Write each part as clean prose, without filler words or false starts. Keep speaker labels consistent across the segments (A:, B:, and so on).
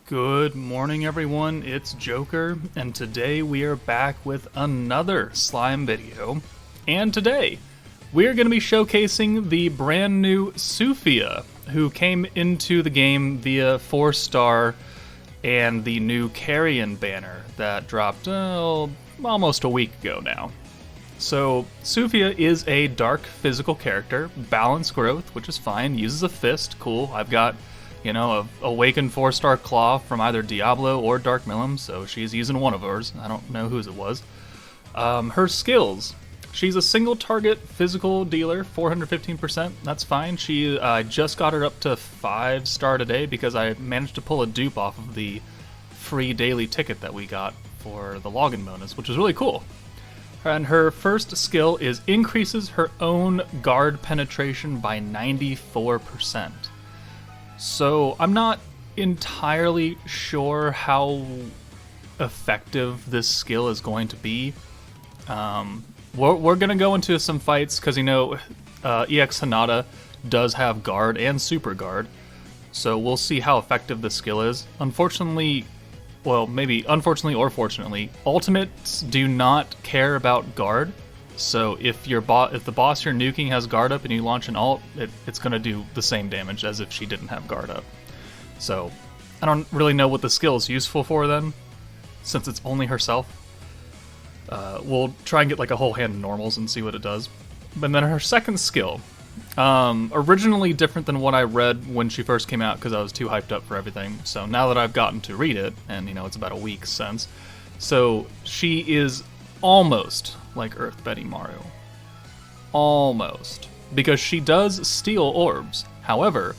A: Good morning, everyone. It's Joker, and today we are back with another slime video. And today, we are going to be showcasing the brand new Suphia, who came into the game via 4-star and the new Carrion banner that dropped almost a week ago now. So, Suphia is a dark physical character, balanced growth, which is fine, uses a fist, cool. I've got a awakened 4-star claw from either Diablo or Dark Millim, so she's using one of hers. I don't know whose it was. Her skills. She's a single target physical dealer, 415%. That's fine. I just got her up to 5-star today because I managed to pull a dupe off of the free daily ticket that we got for the login bonus, which is really cool. And her first skill is increases her own guard penetration by 94%. So I'm not entirely sure how effective this skill is going to be. We're going to go into some fights because, EX Hinata does have guard and super guard. So we'll see how effective this skill is. Unfortunately, well, maybe unfortunately or fortunately, ultimates do not care about guard. So if the boss you're nuking has guard up and you launch an ult, it's going to do the same damage as if she didn't have guard up. So I don't really know what the skill is useful for then, since it's only herself. We'll try and get like a whole hand of normals and see what it does. But then her second skill, originally different than what I read when she first came out because I was too hyped up for everything. So now that I've gotten to read it, and it's about a week since, so she is almost like Earth Benimaru. Almost. Because she does steal orbs. However,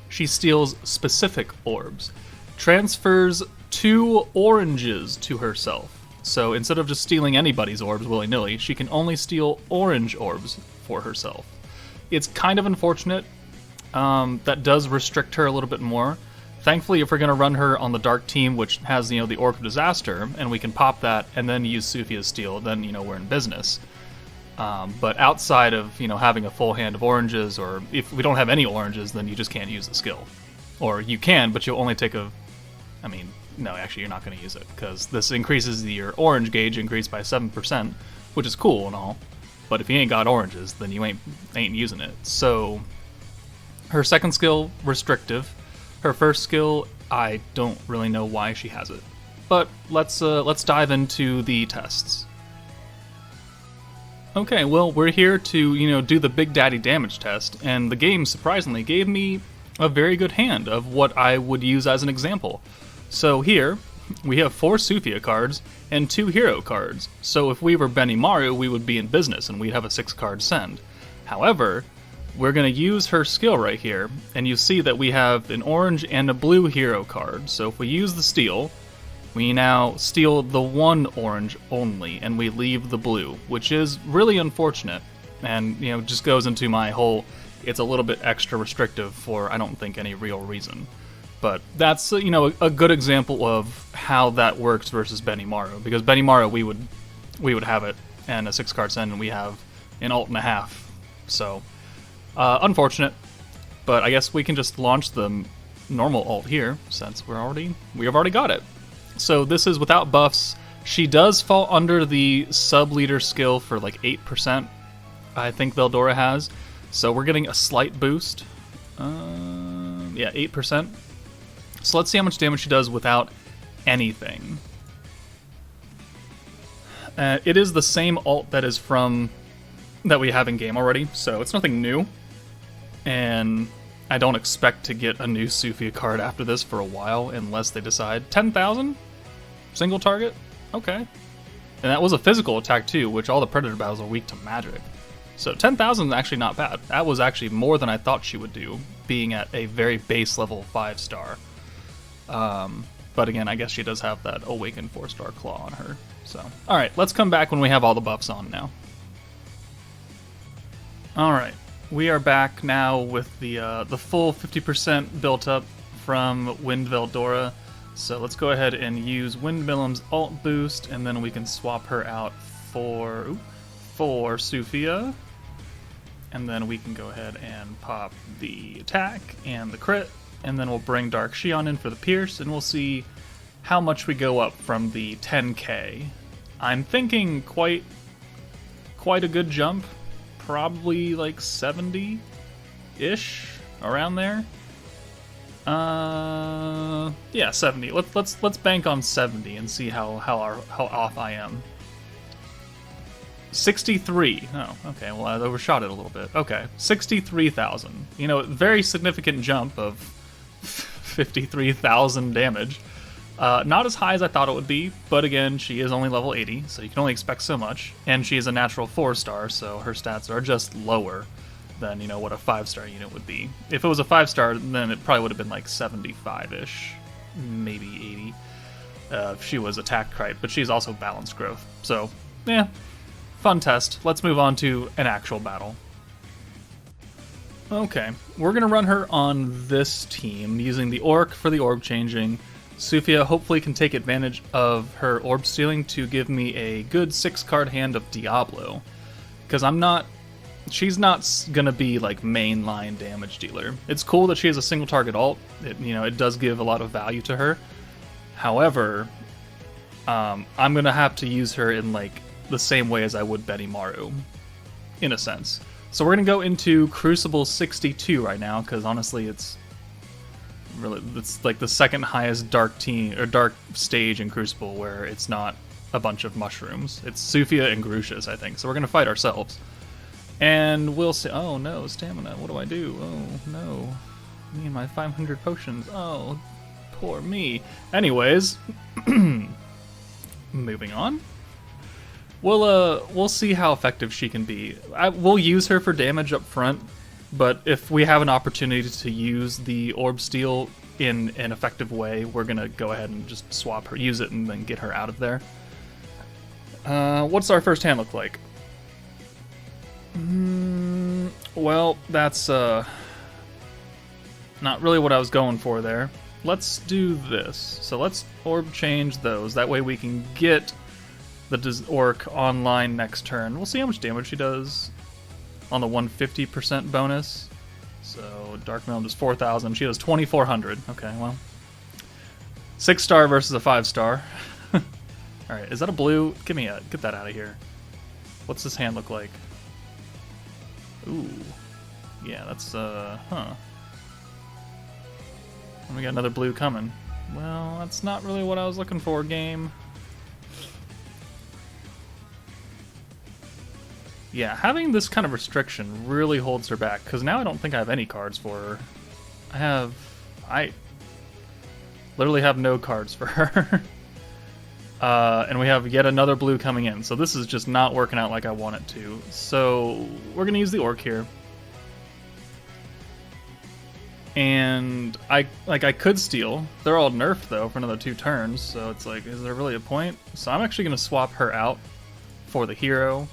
A: she steals specific orbs. Transfers 2 oranges to herself. So instead of just stealing anybody's orbs willy-nilly, she can only steal orange orbs for herself. It's kind of unfortunate. That does restrict her a little bit more. Thankfully, if we're going to run her on the Dark team, which has, the Orc of Disaster, and we can pop that and then use Suphia's Steel, then, we're in business. But outside of, having a full hand of oranges, or if we don't have any oranges, then you just can't use the skill. Or you can, but you'll only take no, actually, you're not going to use it, because this increases your orange gauge increase by 7%, which is cool and all. But if you ain't got oranges, then you ain't using it. So, her second skill, restrictive. Her first skill, I don't really know why she has it. But let's dive into the tests. Okay, well, we're here to, do the Big Daddy damage test, and the game, surprisingly, gave me a very good hand of what I would use as an example. So here, we have 4 Suphia cards and 2 hero cards. So if we were Benimaru, we would be in business, and we'd have a 6-card send. However, we're going to use her skill right here, and you see that we have an orange and a blue hero card. So if we use the steal, we now steal the 1 orange only, and we leave the blue, which is really unfortunate, and, just goes into my whole, it's a little bit extra restrictive for, I don't think, any real reason. But that's, a good example of how that works versus Benimaru, because Benimaru, we would have it, and a 6-card send, and we have an ult and a half, so... unfortunate, but I guess we can just launch the normal ult here since we have already got it. So this is without buffs. She does fall under the sub-leader skill for like 8%, I think Veldora has. So we're getting a slight boost. 8%. So let's see how much damage she does without anything. It is the same ult that we have in game already, so it's nothing new. And I don't expect to get a new Suphia card after this for a while, unless they decide 10,000? Single target? Okay. And that was a physical attack too, which all the Predator battles are weak to magic. So 10,000 is actually not bad. That was actually more than I thought she would do, being at a very base level 5-star. But again, I guess she does have that awakened 4-star claw on her. So, alright, let's come back when we have all the buffs on now. Alright, we are back now with the full 50% built up from Wind Veldora. So let's go ahead and use Wind Millim's ult boost, and then we can swap her out for Suphia. And then we can go ahead and pop the attack and the crit. and then we'll bring Dark Xion in for the Pierce, and we'll see how much we go up from the 10k. I'm thinking quite a good jump, probably like 70-ish, around there. Yeah, 70. Let's bank on 70 and see how off I am. 63. Oh, okay. Well, I overshot it a little bit. Okay, 63,000. You know, very significant jump of 53,000 damage. Not as high as I thought it would be, but again, she is only level 80, so you can only expect so much. And she is a natural 4-star, so her stats are just lower than, you know, what a 5-star unit would be. If it was a 5-star, then it probably would have been like 75-ish, maybe 80, if she was attack kite, but she's also balanced growth. So, yeah, fun test. Let's move on to an actual battle. Okay, we're going to run her on this team, using the Orc for the orb changing. Suphia hopefully can take advantage of her orb stealing to give me a good 6-card hand of Diablo, because she's not gonna be like mainline damage dealer. It's cool that she has a single target ult. It does give a lot of value to her. However, I'm gonna have to use her in like the same way as I would Rimuru, in a sense. So we're gonna go into Crucible 62 right now, because honestly, it's like the second highest dark stage in Crucible where it's not a bunch of mushrooms. It's Suphia and Grucius, I think. So we're gonna fight ourselves. And we'll see. Oh no, stamina. What do I do? Oh no. Me and my 500 potions. Oh, poor me. Anyways, moving on. We'll see how effective she can be. We'll use her for damage up front, but if we have an opportunity to use the orb steal in an effective way, we're gonna go ahead and just swap her, use it, and then get her out of there. What's our first hand look like? Well, that's not really what I was going for there. Let's do this. So let's orb change those. That way we can get the Orc online next turn. We'll see how much damage she does on the 150% bonus. So Dark Melon does 4,000. She does 2,400. Okay, well, 6-star versus a 5-star. All right, is that a blue? Get that out of here. What's this hand look like? Ooh, yeah, that's And we got another blue coming. Well, that's not really what I was looking for, game. Yeah, having this kind of restriction really holds her back, because now I don't think I have any cards for her. I literally have no cards for her. And we have yet another blue coming in, so this is just not working out like I want it to. So we're going to use the Orc here. And I could steal. They're all nerfed, though, for another 2 turns, so it's like, is there really a point? So I'm actually going to swap her out for the hero.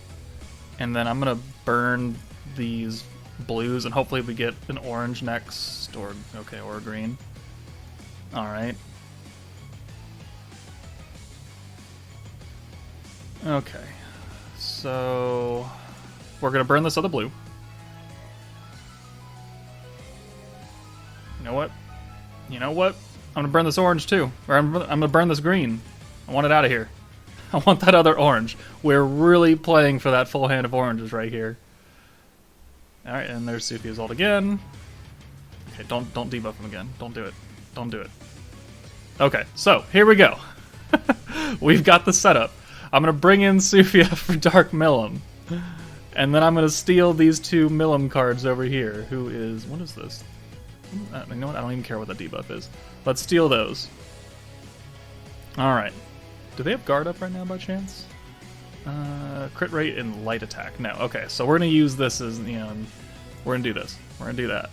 A: And then I'm going to burn these blues, and hopefully we get an orange next, or a green. Alright. Okay. So we're going to burn this other blue. You know what? I'm going to burn this orange too. Or I'm going to burn this green. I want it out of here. I want that other orange. We're really playing for that full hand of oranges right here. Alright, and there's Suphia's ult again. Okay, don't debuff him again. Don't do it. Don't do it. Okay, so here we go. We've got the setup. I'm going to bring in Suphia for Dark Millum. And then I'm going to steal these 2 Millum cards over here. Who is... What is this? You know what? I don't even care what the debuff is. Let's steal those. Alright. Do they have guard up right now by chance? Crit rate and light attack. No. Okay, so we're going to use this as, we're going to do this. We're going to do that.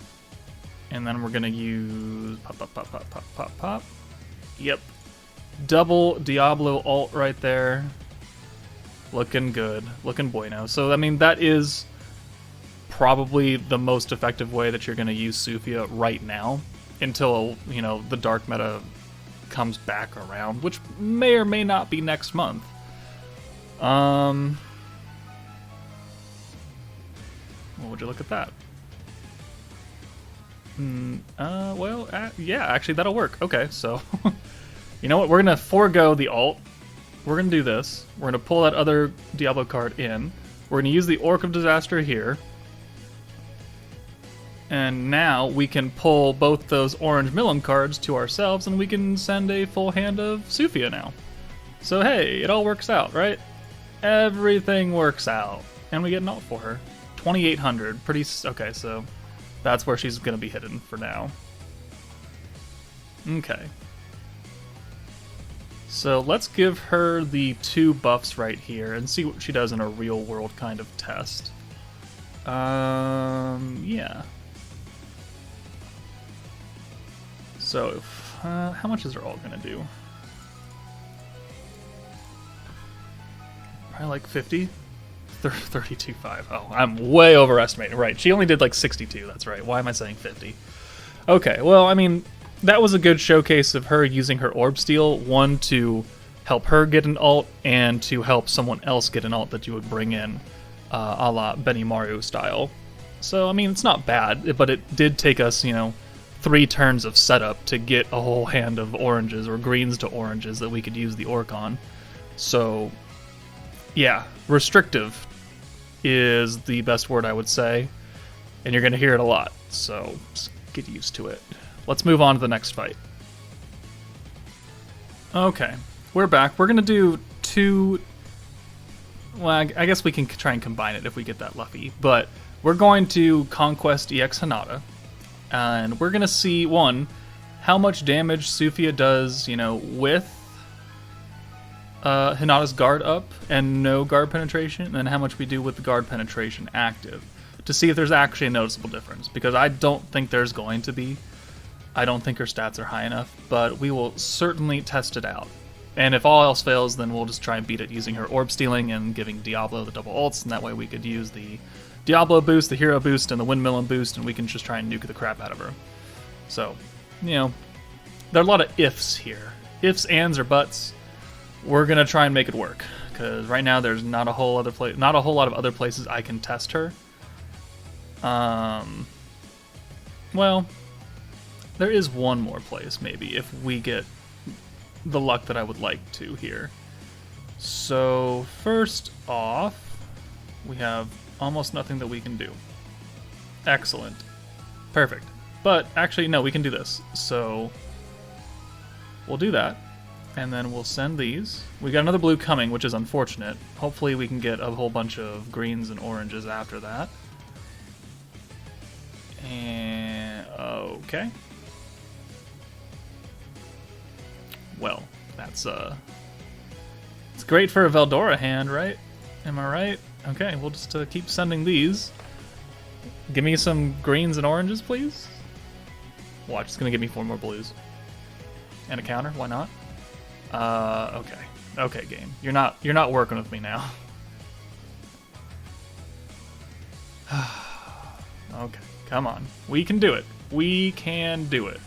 A: And then we're going to use... Pop. Yep. Double Diablo ult right there. Looking good. Looking bueno. So, I mean, that is probably the most effective way that you're going to use Suphia right now until, the dark meta comes back around, which may or may not be next month. Well, would you look at that? Yeah, actually that'll work. Okay, so you know what? We're gonna forego the alt. We're gonna do this. We're gonna pull that other Diablo card in. We're gonna use the Orc of Disaster here. And now we can pull both those orange Milim cards to ourselves, and we can send a full hand of Suphia now. So hey, it all works out, right? Everything works out. And we get an alt for her. 2,800. Okay, so that's where she's going to be hidden for now. Okay. So let's give her the 2 buffs right here and see what she does in a real world kind of test. Yeah. So, how much is her alt going to do? Probably like 50? 32.5. Oh, I'm way overestimating. Right, she only did like 62. That's right. Why am I saying 50? Okay, well, I mean, that was a good showcase of her using her orb steal. One, to help her get an alt, and to help someone else get an alt that you would bring in, a la Benimaru style. So, I mean, it's not bad, but it did take us, 3 turns of setup to get a whole hand of oranges or greens to oranges that we could use the orc on. So, yeah, restrictive is the best word I would say, and you're going to hear it a lot, so just get used to it. Let's move on to the next fight. Okay, we're back. We're going to do 2... Well, I guess we can try and combine it if we get that lucky, but we're going to Conquest EX Hinata, and we're going to see, 1, how much damage Suphia does, with Hinata's guard up and no guard penetration, and then how much we do with the guard penetration active, to see if there's actually a noticeable difference, because I don't think there's going to be. I don't think her stats are high enough, but we will certainly test it out. And if all else fails, then we'll just try and beat it using her orb stealing and giving Diablo the double ults, and that way we could use the Diablo boost, the hero boost, and the windmill boost, and we can just try and nuke the crap out of her. So, there are a lot of ifs here. Ifs, ands, or buts. We're gonna try and make it work, because right now there's not a whole lot of other places I can test her. Well, there is one more place maybe if we get the luck that I would like to here. So first off, we have almost nothing that we can do. Excellent, perfect. But actually, no, we can do this. So we'll do that. And then we'll send these. We got another blue coming, which is unfortunate. Hopefully we can get a whole bunch of greens and oranges after that. And okay. Well, that's it's great for a Veldora hand, right? Am I right? Okay, we'll just keep sending these. Give me some greens and oranges, please. Watch, it's gonna give me 4 more blues. And a counter, why not? Okay. Okay, game. You're not working with me now. Okay, come on. We can do it. We can do it.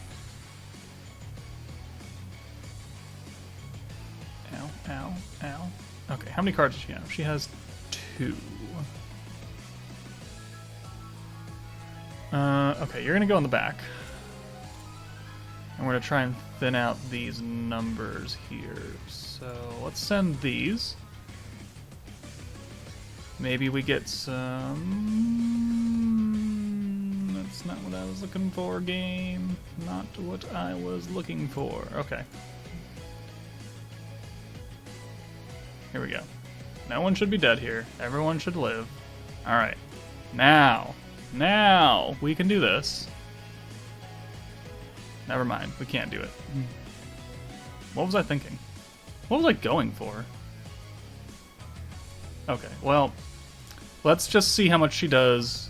A: Ow, ow, ow. Okay, how many cards does she have? She has 2. Okay, you're gonna go in the back. And we're going to try and thin out these numbers here. So let's send these. Maybe we get some... That's not what I was looking for, game. Not what I was looking for. Okay. Here we go. No one should be dead here. Everyone should live. Alright. Now we can do this. Never mind, we can't do it. What was I thinking? What was I going for? Okay, well, let's just see how much she does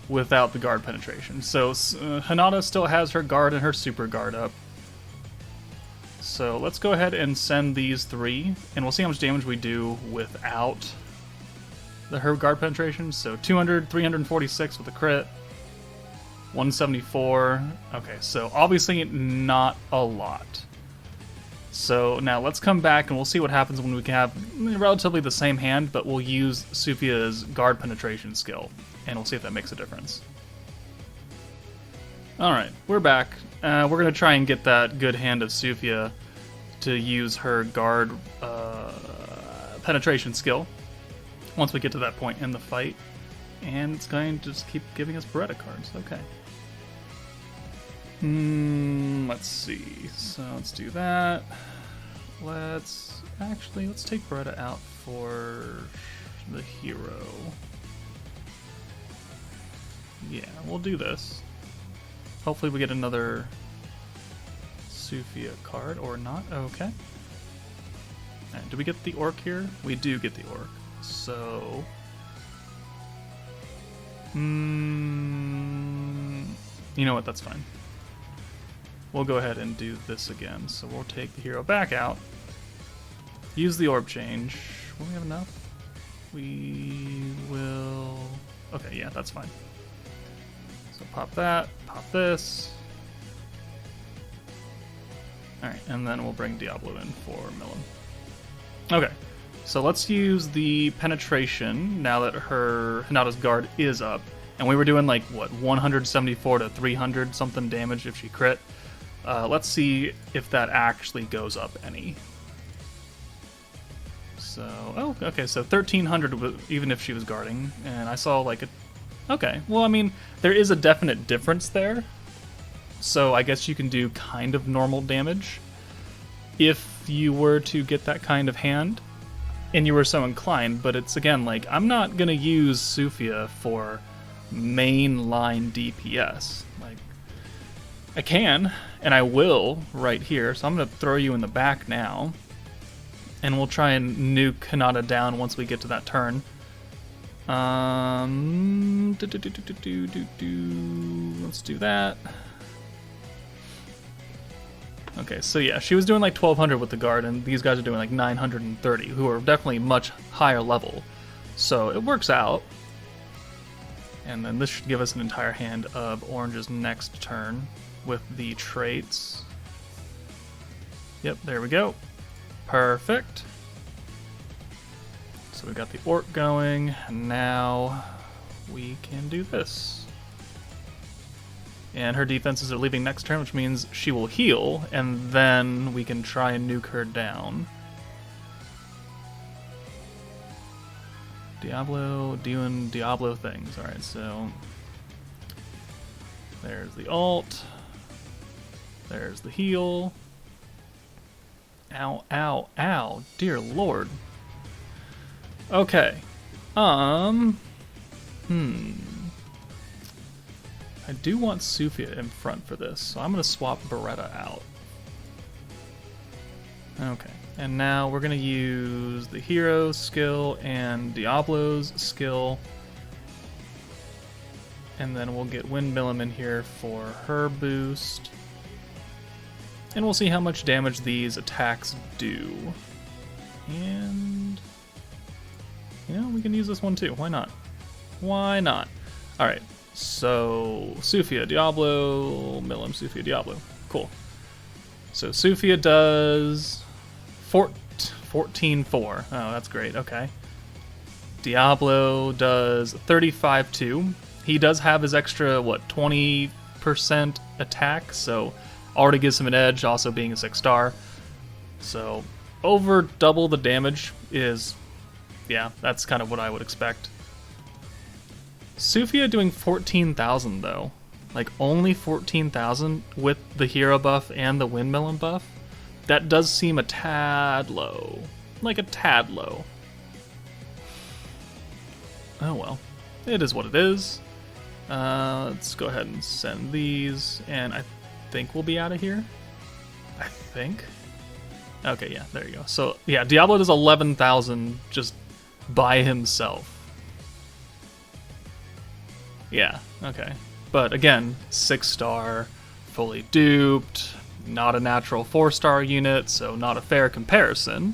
A: without the guard penetration. So, Hinata still has her guard and her super guard up. So, let's go ahead and send these 3, and we'll see how much damage we do without her guard penetration. So, 200, 346 with a crit. 174. Okay, so obviously not a lot. So now let's come back and we'll see what happens when we can have relatively the same hand, but we'll use Suphia's guard penetration skill, and we'll see if that makes a difference. Alright, we're back. We're going to try and get that good hand of Suphia to use her guard penetration skill once we get to that point in the fight. And it's going to just keep giving us Beretta cards. Okay. Let's see. So let's do that. Let's take Beretta out for the hero. Yeah, we'll do this. Hopefully we get another Suphia card, or not. Okay. Right, do we get the orc here? We do get the orc. So... you know what, that's fine. We'll go ahead and do this again. So we'll take the hero back out. Use the orb change. Will we have enough? We will... Okay, yeah, that's fine. So pop that, pop this. Alright, and then we'll bring Diablo in for Millum. Okay, so let's use the penetration now that her Hinata's guard is up. And we were doing like, what, 174 to 300 something damage if she crit. Let's see if that actually goes up any. So, oh, okay, so 1300 even if she was guarding. And I saw like a... Okay, well, I mean, there is a definite difference there. So I guess you can do kind of normal damage if you were to get that kind of hand and you were so inclined. But it's, again, like, I'm not going to use Suphia for mainline DPS. Like, I can, and I will right here. So I'm going to throw you in the back now. And we'll try and nuke Hinata down once we get to that turn. Let's do that. Okay, so yeah, she was doing like 1200 with the guard, and these guys are doing like 930, who are definitely much higher level. So it works out. And then this should give us an entire hand of Orange's next turn with the traits. Yep, there we go. Perfect. So we got the orc going, and now we can do this. And her defenses are leaving next turn, which means she will heal, and then we can try and nuke her down. Diablo doing Diablo things. Alright, so there's the ult. There's the heal. Ow, ow, ow. Dear Lord. Okay. I do want Suphia in front for this, so I'm going to swap Beretta out. Okay. And now we're going to use the hero skill and Diablo's skill. And then we'll get Windmillum in here for her boost. And we'll see how much damage these attacks do. And... you know, we can use this one too. Why not? Why not? Alright, so Suphia, Diablo, Millum, Suphia, Diablo. Cool. So Suphia does 14-4. Oh, that's great. Okay. Diablo does 35-2. He does have his extra, what, 20% attack, so already gives him an edge, also being a 6-star. So over double the damage is... yeah, that's kind of what I would expect. Suphia doing 14,000 though. Like only 14,000 with the hero buff and the Windmillum buff. That does seem a tad low. Like a tad low. Oh well. It is what it is. Let's go ahead and send these. And I think we'll be out of here. I think. Okay, yeah, there you go. So, yeah, Diablo does 11,000 just by himself. Yeah, okay. But again, 6-star, fully duped, not a natural 4-star unit, so not a fair comparison.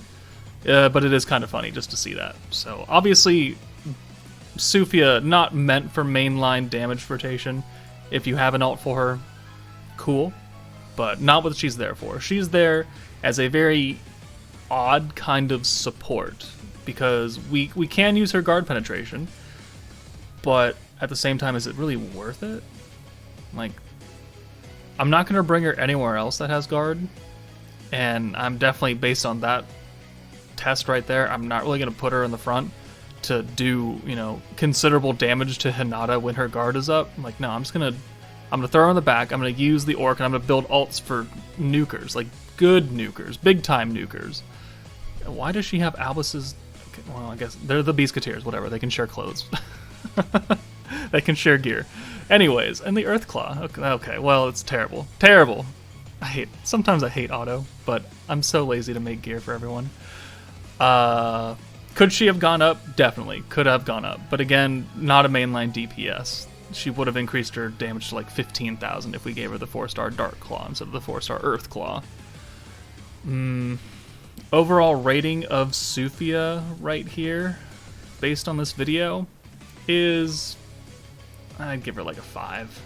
A: But it is kind of funny just to see that. So obviously, Suphia not meant for mainline damage rotation. If you have an ult for her, cool. But not what she's there for. She's there as a very odd kind of support. Because we can use her guard penetration, but at the same time, is it really worth it? Like, I'm not going to bring her anywhere else that has guard, and I'm definitely, based on that test right there, I'm not really going to put her in the front to do, you know, considerable damage to Hinata when her guard is up. I'm like, no, I'm going to throw her on the back, I'm going to use the orc, and I'm going to build ults for nukers, like good nukers, big time nukers. Why does she have Albus's? Well, I guess they're the Beastketeers, whatever, they can share clothes. They can share gear. Anyways, and the Earthclaw. Okay, well, it's terrible. Terrible. Sometimes I hate auto, but I'm so lazy to make gear for everyone. Could she have gone up? Definitely. Could have gone up. But again, not a mainline DPS. She would have increased her damage to like 15,000 if we gave her the 4-star Dark Claw instead of the 4-star Earthclaw. Overall rating of Suphia right here, based on this video, is... I'd give her like a 5.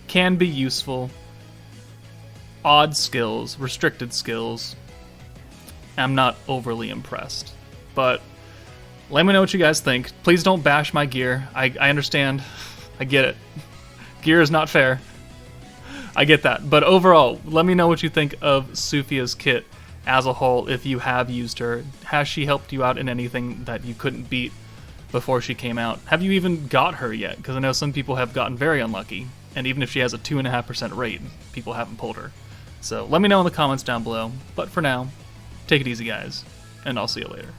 A: Can be useful. Odd skills, restricted skills. I'm not overly impressed. But let me know what you guys think. Please don't bash my gear. I understand. I get it. Gear is not fair. I get that. But overall, let me know what you think of Suphia's kit as a whole if you have used her. Has she helped you out in anything that you couldn't beat before she came out? Have you even got her yet? Because I know some people have gotten very unlucky, and even if she has a 2.5% rate, people haven't pulled her. So let me know in the comments down below. But for now, take it easy, guys, and I'll see you later.